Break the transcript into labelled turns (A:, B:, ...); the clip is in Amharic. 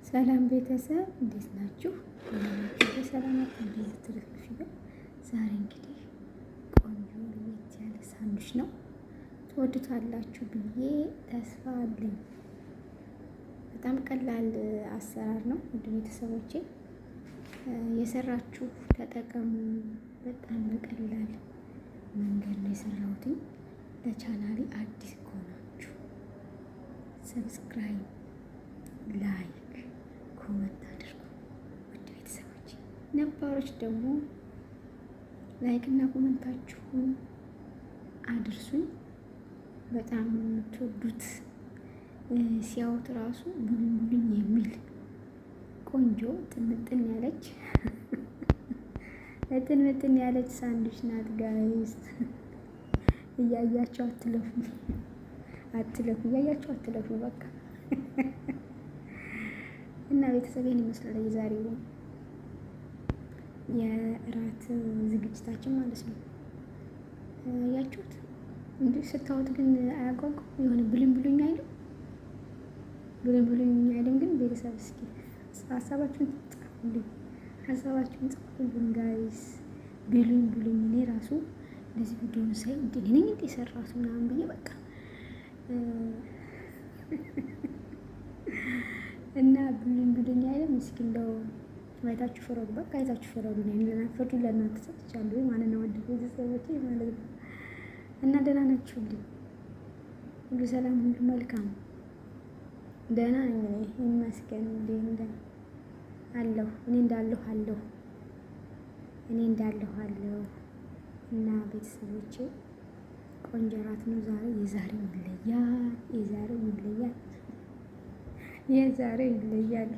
A: ሰላም ቤተሰብ እንዴት ናችሁ? በሰላማችሁ እንዴት ትርፍሽ? ዛሬ እንግዲህ ቆንጆ ለየት ያለ ሳንዱች ነው። ትወዱታላችሁ ብዬ ተስፋ አለኝ። በጣም ቀላል አሰራር ነው። ውድ ቤተሰቦቼ የሰራችሁ ተጠቀሙ። በጣም በቀላል መንገድ ነው የሰራሁት። ለቻናሌ አዲስ ከሆናችሁ ሰብስክራይብ፣ ላይክ፣ ኮመንት አድርጉ። ውድ ቤተሰቦች ነባሮች ደግሞ ላይክ እና ኮመንታችሁን አድርሱኝ። በጣም የምትወዱት ሲያዩት ራሱ ብሉኝ ብሉኝ የሚል ቆንጆ ጥንጥን ያለች ጥንጥን ያለች ሳንዱች ናት ጋይስ። እያያችሁ አትለፉ፣ እያያችሁ አትለፉ በቃ። እና ቤተሰቤን ይመስላል የዛሬው የእራት ዝግጅታችን ማለት ነው። ያያችሁት እንዴ? ስታዩት ግን አያጓጓም? የሆነ ብሉኝ ብሉኝ አይልም? ብሉኝ ብሉኝ አይልም? ግን ቤተሰብ እስኪ ሀሳባችሁን ጻፉልኝ፣ ሀሳባችሁን ጻፉልኝ ጋይስ። ብሉኝ ብሉኝ። እኔ ራሱ እንደዚህ ቪዲዮውን ሳይ እንዴ ነኝ እንዴ ሰራሁት ምናምን ብዬ በቃ እና ብሉኝ ብሉኝ አይልም? እስኪ እንደው አይታችሁ ፍረዱ። በቃ አይታችሁ ፍረዱ። ነው ለናፈዱ ለእናንተ ሰጥቻለሁ ማለት ነው። ወደ ቤተሰቦቼ ማለት ነው። እና ደህና ናችሁልኝ? ሁሉ ሰላም፣ ሁሉ መልካም፣ ደህና ነኝ እኔ ይመስገን። እንደ አለሁ እኔ እንዳለሁ አለሁ እኔ እንዳለሁ አለሁ። እና ቤተሰቦቼ ቆንጆ እራት ነው ዛሬ። የዛሬው ይለያል፣ የዛሬው ይለያል፣ የዛሬው ይለያል።